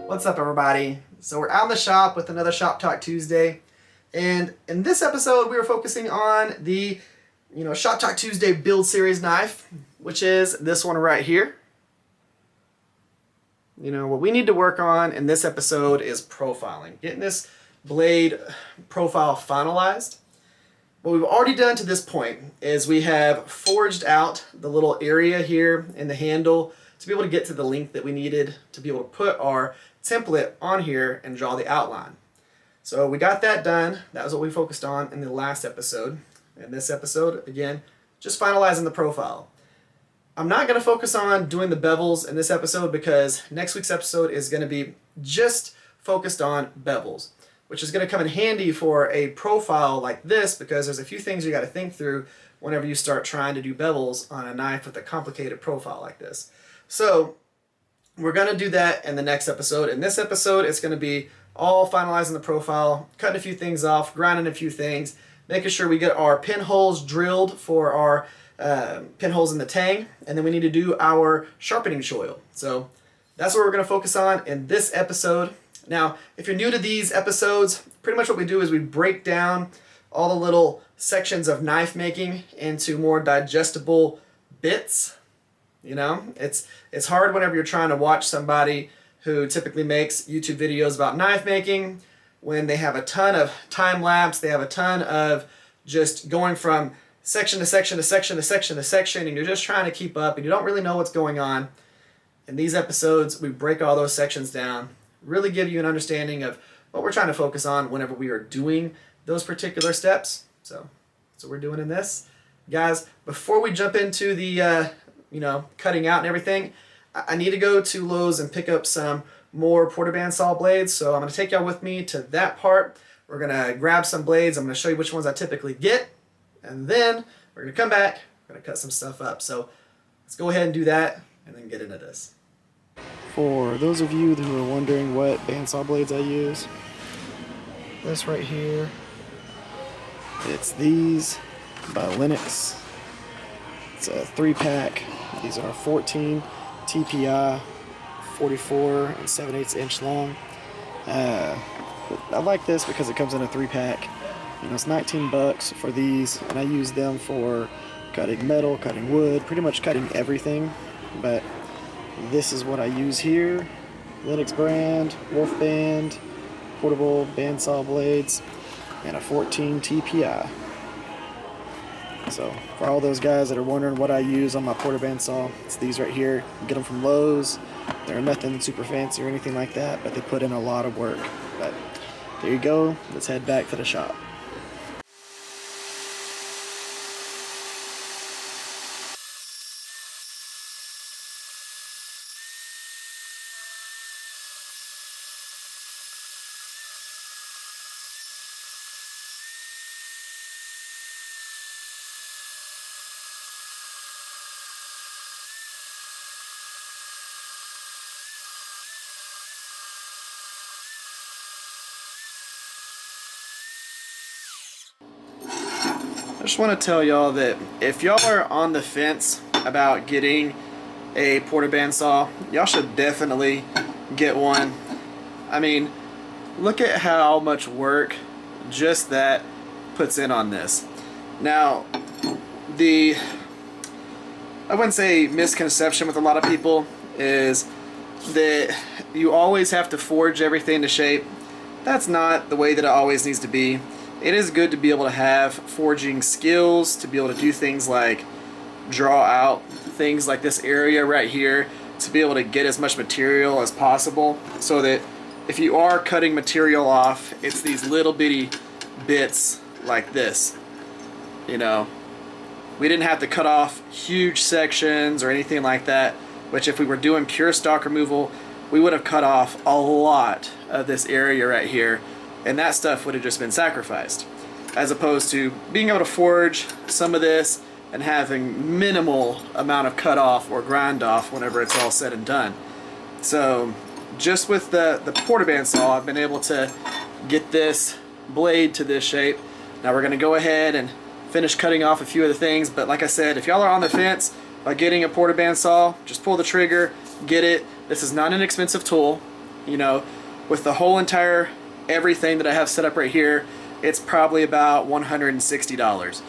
What's up, everybody? So we're out in the shop with another Shop Talk Tuesday, and in this episode we were focusing on the Shop Talk Tuesday build series knife, which is this one right here. What we need to work on in this episode is profiling, getting this blade profile finalized. What we've already done to this point is we have forged out the little area here in the handle to be able to get to the length that we needed to be able to put our template on here and draw the outline. So we got that done. That was what we focused on in the last episode. In this episode, again, just finalizing the profile. I'm not going to focus on doing the bevels in this episode because next week's episode is going to be just focused on bevels, which is going to come in handy for a profile like this because there's a few things you got to think through whenever you start trying to do bevels on a knife with a complicated profile like this. So we're going to do that in the next episode. In this episode, it's going to be all finalizing the profile, cutting a few things off, grinding a few things, making sure we get our pinholes drilled for our pinholes in the tang, and then we need to do our sharpening choil. So that's what we're going to focus on in this episode. Now, if you're new to these episodes, pretty much what we do is we break down all the little sections of knife making into more digestible bits. It's hard whenever you're trying to watch somebody who typically makes YouTube videos about knife making when they have a ton of time lapse, they have a ton of just going from section to section to section to section to section, and you're just trying to keep up and you don't really know what's going on. In these episodes, we break all those sections down, really give you an understanding of what we're trying to focus on whenever we are doing those particular steps. So that's what we're doing in this. Guys, before we jump into the cutting out and everything, I need to go to Lowe's and pick up some more porta bandsaw blades. So I'm going to take y'all with me to that part. We're going to grab some blades. I'm going to show you which ones I typically get. And then we're going to come back. We're going to cut some stuff up. So let's go ahead and do that and then get into this. For those of you who are wondering what bandsaw blades I use, this right here, it's these by Linux. It's a 3-pack. These are 14 TPI, 44 and 7/8 inch long. I like this because it comes in a 3-pack. It's $19 for these, and I use them for cutting metal, cutting wood, pretty much cutting everything. But this is what I use here. Linux brand, Wolf Band, portable bandsaw blades, and a 14 TPI. So for all those guys that are wondering what I use on my porta bandsaw, it's these right here. You get them from Lowe's. They're nothing super fancy or anything like that, but they put in a lot of work. But there you go. Let's head back to the shop. I just want to tell y'all that if y'all are on the fence about getting a porta bandsaw, y'all should definitely get one. I mean, look at how much work just that puts in on this. Now, I wouldn't say misconception with a lot of people is that you always have to forge everything to shape. That's not the way that it always needs to be. It is good to be able to have forging skills, to be able to do things like draw out things like this area right here, to be able to get as much material as possible, so that if you are cutting material off, it's these little bitty bits like this. We didn't have to cut off huge sections or anything like that, which if we were doing pure stock removal, we would have cut off a lot of this area right here, and that stuff would have just been sacrificed, as opposed to being able to forge some of this and having minimal amount of cut off or grind off whenever it's all said and done. So just with the porta bandsaw, I've been able to get this blade to this shape. Now we're going to go ahead and finish cutting off a few of the things. But like I said, if y'all are on the fence by getting a porta bandsaw, just pull the trigger, get it. This is not an expensive tool. You know, with the whole entire everything that I have set up right here, it's probably about $160,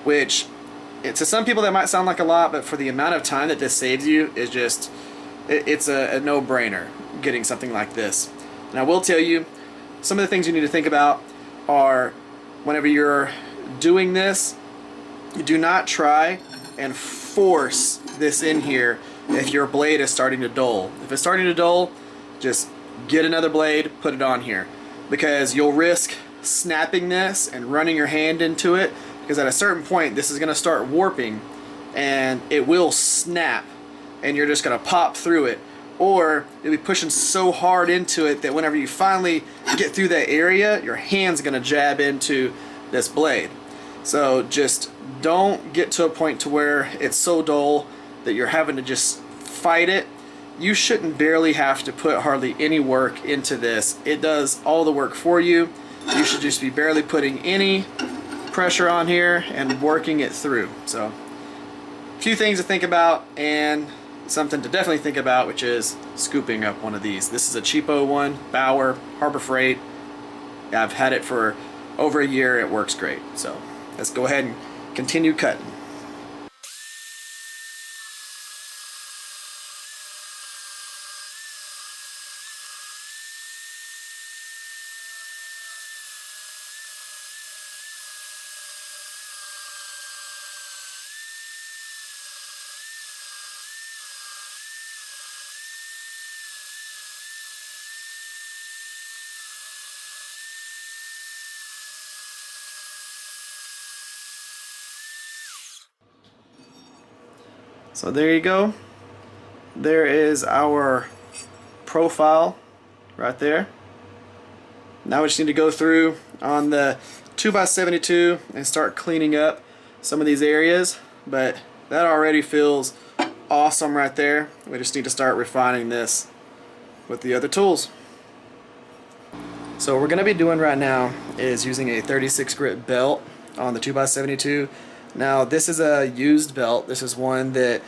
which to some people that might sound like a lot, but for the amount of time that this saves you is just, it's a no-brainer getting something like this. And I will tell you, some of the things you need to think about are whenever you're doing this, you do not try and force this in here if your blade is starting to dull. If it's starting to dull, just get another blade, put it on here, because you'll risk snapping this and running your hand into it, because at a certain point this is going to start warping and it will snap and you're just going to pop through it, or you'll be pushing so hard into it that whenever you finally get through that area, your hand's going to jab into this blade. So just don't get to a point to where it's so dull that you're having to just fight it. You shouldn't barely have to put hardly any work into this. It does all the work for you. You should just be barely putting any pressure on here and working it through. So a few things to think about, and something to definitely think about, which is scooping up one of these. This is a cheapo one, Bauer, Harbor Freight. I've had it for over a year. It works great. So let's go ahead and continue cutting. So there you go. There is our profile right there. Now we just need to go through on the 2x72 and start cleaning up some of these areas, but that already feels awesome right there. We just need to start refining this with the other tools. So what we're going to be doing right now is using a 36 grit belt on the 2x72. Now this is a used belt. This is one that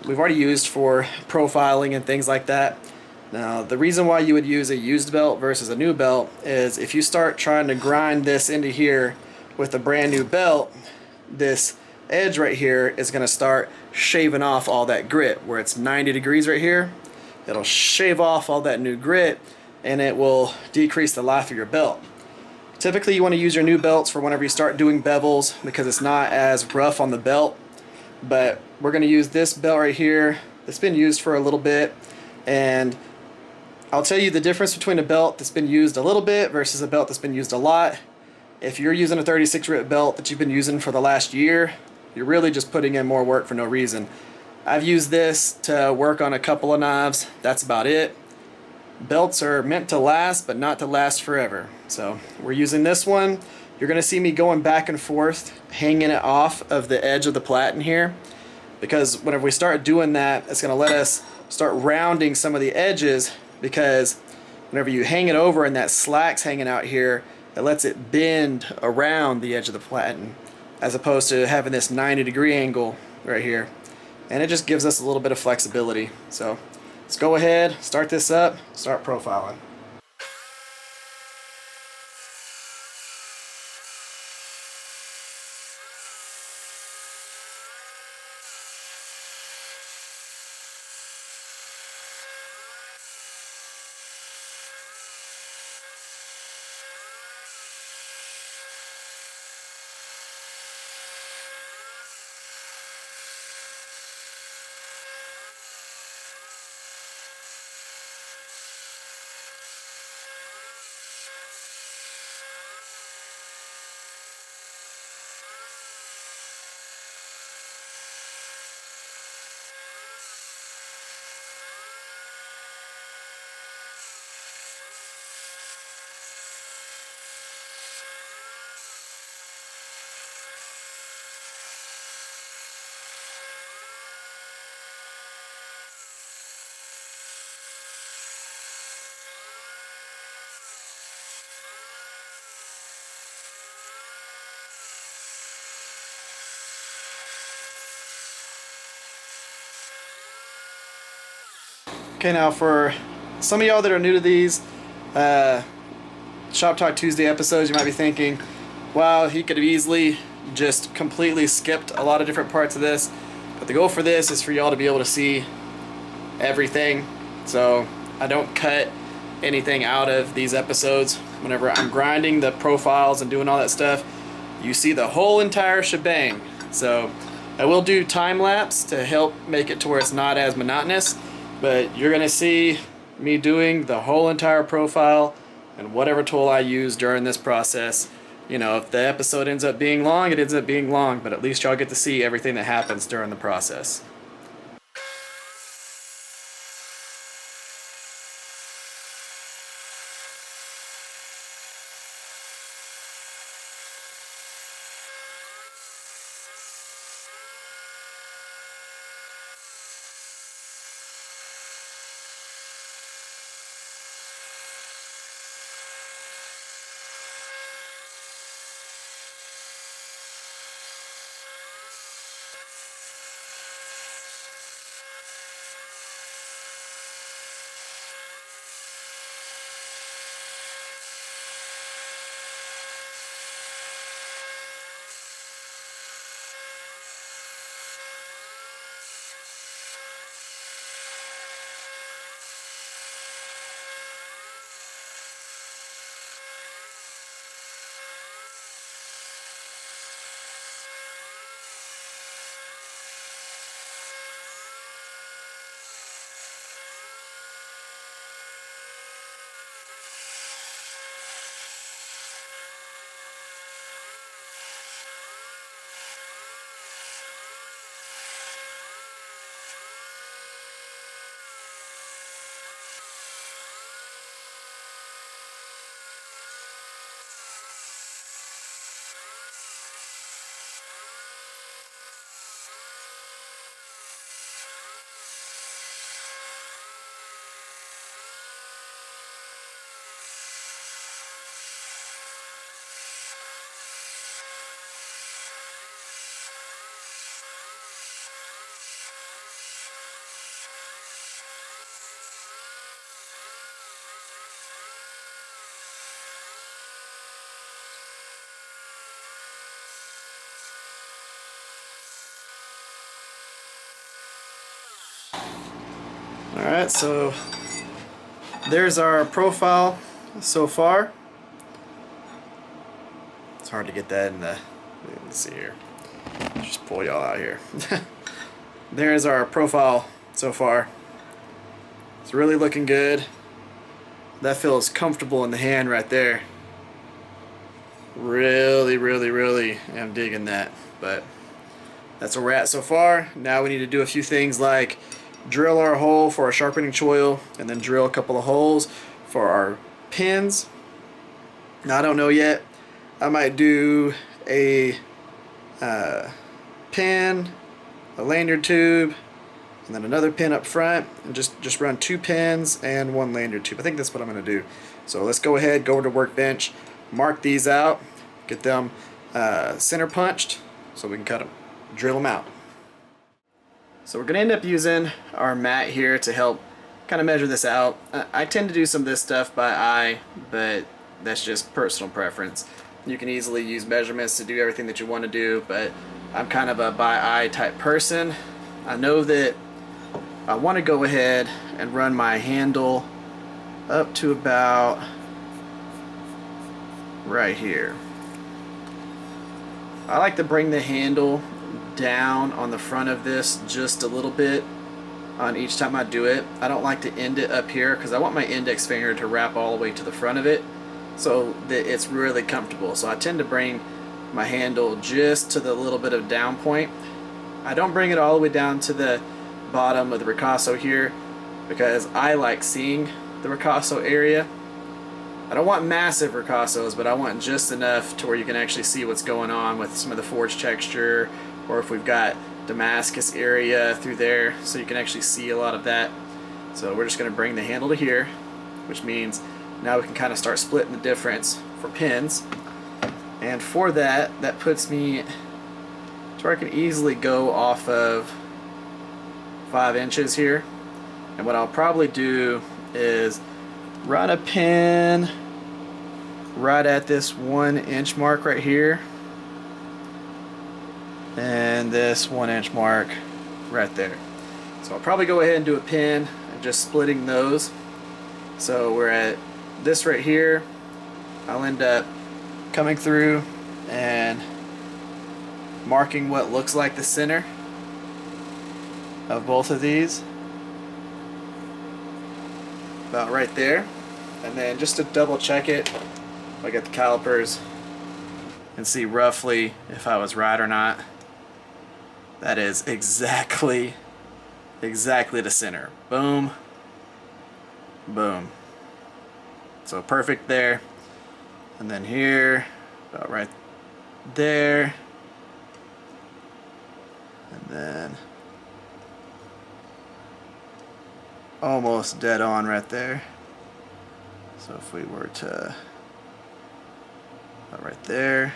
we've already used for profiling and things like that. Now the reason why you would use a used belt versus a new belt is if you start trying to grind this into here with a brand new belt, this edge right here is going to start shaving off all that grit. Where it's 90 degrees right here, it'll shave off all that new grit and it will decrease the life of your belt. Typically you want to use your new belts for whenever you start doing bevels, because it's not as rough on the belt. But we're going to use this belt right here. It's been used for a little bit, and I'll tell you the difference between a belt that's been used a little bit versus a belt that's been used a lot. If you're using a 36 grit belt that you've been using for the last year, you're really just putting in more work for no reason. I've used this to work on a couple of knives. That's about it. Belts are meant to last, but not to last forever. So we're using this one. You're going to see me going back and forth, hanging it off of the edge of the platen here, because whenever we start doing that, it's going to let us start rounding some of the edges, because whenever you hang it over and that slack's hanging out here, it lets it bend around the edge of the platen, as opposed to having this 90-degree angle right here. And it just gives us a little bit of flexibility. So let's go ahead, start this up, start profiling. Okay, now for some of y'all that are new to these Shop Talk Tuesday episodes, you might be thinking, wow, he could have easily just completely skipped a lot of different parts of this. But the goal for this is for y'all to be able to see everything. So I don't cut anything out of these episodes. Whenever I'm grinding the profiles and doing all that stuff, you see the whole entire shebang. So I will do time lapse to help make it to where it's not as monotonous, but you're gonna see me doing the whole entire profile and whatever tool I use during this process. You know, if the episode ends up being long, it ends up being long, but at least y'all get to see everything that happens during the process. Alright, so there's our profile so far. It's hard to get that in the, let's see here, just pull y'all out here. There's our profile so far. It's really looking good. That feels comfortable in the hand right there. Really am digging that. But that's where we're at so far. Now we need to do a few things like drill our hole for our sharpening choil and then drill a couple of holes for our pins. Now I don't know yet. I might do a pin, a lanyard tube, and then another pin up front, and just run 2 pins and 1 lanyard tube. I think that's what I'm going to do. So let's go ahead, go over to workbench, mark these out, get them center punched so we can cut them, drill them out. So we're going to end up using our mat here to help kind of measure this out. I tend to do some of this stuff by eye, but that's just personal preference. You can easily use measurements to do everything that you want to do, but I'm kind of a by eye type person. I know that I want to go ahead and run my handle up to about right here. I like to bring the handle down on the front of this just a little bit on each time I do it. I don't like to end it up here because I want my index finger to wrap all the way to the front of it so that it's really comfortable. So I tend to bring my handle just to the little bit of down point. I don't bring it all the way down to the bottom of the ricasso here because I like seeing the ricasso area. I don't want massive ricassos, but I want just enough to where you can actually see what's going on with some of the forged texture, or if we've got Damascus area through there, so you can actually see a lot of that. So we're just going to bring the handle to here, which means now we can kind of start splitting the difference for pins. And for that, that puts me to where I can easily go off of 5 inches here. And what I'll probably do is run a pin right at this 1 inch mark right here, and this 1 inch mark right there. So I'll probably go ahead and do a pin and just splitting those. So we're at this right here. I'll end up coming through and marking what looks like the center of both of these, about right there. And then just to double check it, I'll get the calipers and see roughly if I was right or not. That is exactly the center. Boom, boom. So perfect there. And then here, about right there. And then almost dead on right there. So if we were to, right there.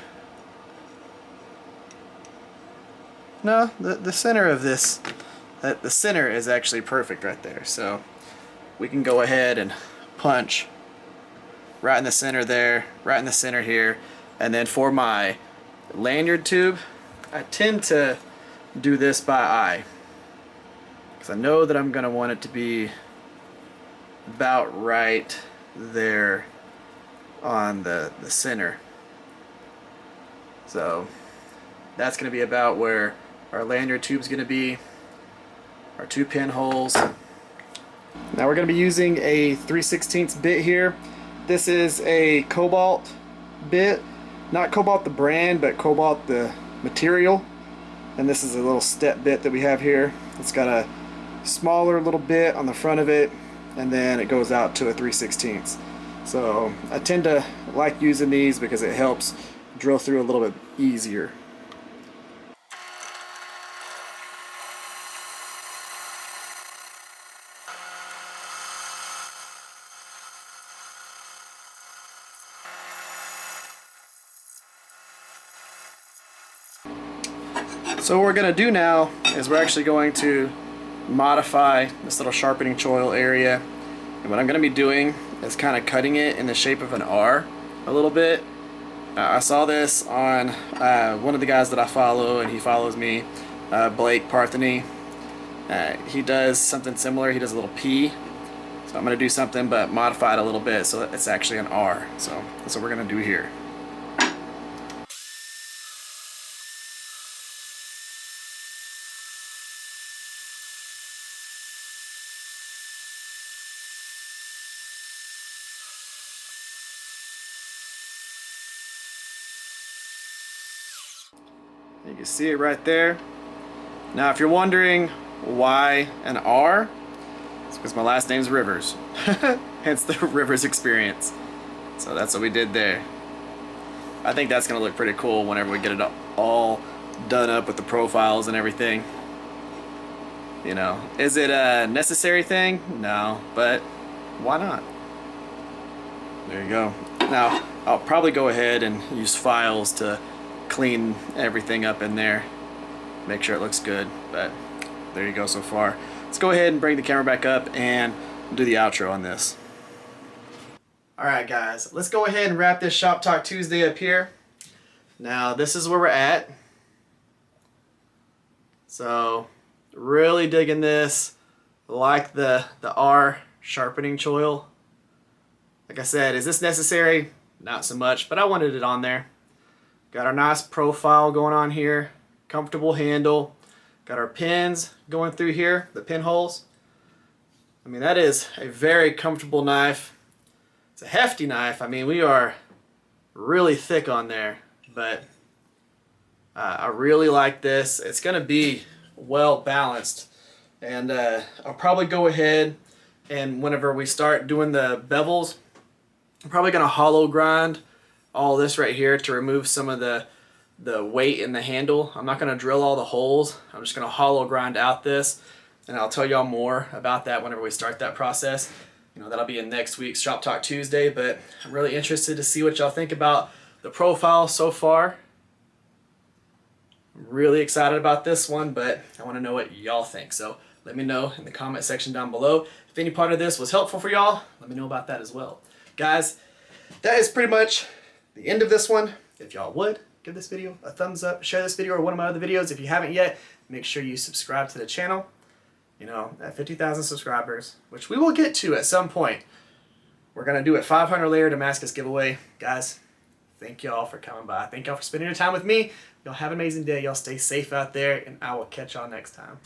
No, the center of this, the center is actually perfect right there. So we can go ahead and punch right in the center there, right in the center here. And then for my lanyard tube, I tend to do this by eye, because I know that I'm going to want it to be about right there on the center. So that's going to be about where our lanyard tube is going to be, our 2 pinholes. Now we're going to be using a 3/16 bit here. This is a Cobalt bit, not Cobalt the brand, but Cobalt the material. And this is a little step bit that we have here. It's got a smaller little bit on the front of it, and then it goes out to a 3/16. So I tend to like using these because it helps drill through a little bit easier. So what we're going to do now is we're actually going to modify this little sharpening choil area. And what I'm going to be doing is kind of cutting it in the shape of an R a little bit. I saw this on one of the guys that I follow, and he follows me, Blake Partheny. He does something similar. He does a little P. So I'm going to do something but modify it a little bit so that it's actually an R. So that's what we're going to do here. You can see it right there. Now if you're wondering why an R, it's because my last name's Rivers. Hence the Rivers Experience. So that's what we did there. I think that's going to look pretty cool whenever we get it all done up with the profiles and everything. You know, is it a necessary thing? No, but why not? There you go. Now I'll probably go ahead and use files to clean everything up in there, make sure it looks good, but there you go so far. Let's go ahead and bring the camera back up and do the outro on this. Alright guys, let's go ahead and wrap this Shop Talk Tuesday up here. Now this is where we're at. So really digging this, like the R sharpening choil. Like I said, is this necessary? Not so much, but I wanted it on there. Got our nice profile going on here, comfortable handle. Got our pins going through here, the pinholes. I mean, that is a very comfortable knife. It's a hefty knife. I mean, we are really thick on there, but I really like this. It's going to be well balanced. And I'll probably go ahead and whenever we start doing the bevels, I'm probably going to hollow grind all this right here to remove some of the weight in the handle. I'm not going to drill all the holes. I'm just going to hollow grind out this, and I'll tell y'all more about that whenever we start that process. You know, that'll be in next week's Shop Talk Tuesday, but I'm really interested to see what y'all think about the profile so far. I'm really excited about this one, but I want to know what y'all think. So let me know in the comment section down below. If any part of this was helpful for y'all, let me know about that as well. Guys, that is pretty much the end of this one. If y'all would, give this video a thumbs up, share this video or one of my other videos. If you haven't yet, make sure you subscribe to the channel. You know, at 50,000 subscribers, which we will get to at some point, we're going to do a 500 layer Damascus giveaway. Guys, thank y'all for coming by. Thank y'all for spending your time with me. Y'all have an amazing day. Y'all stay safe out there, and I will catch y'all next time.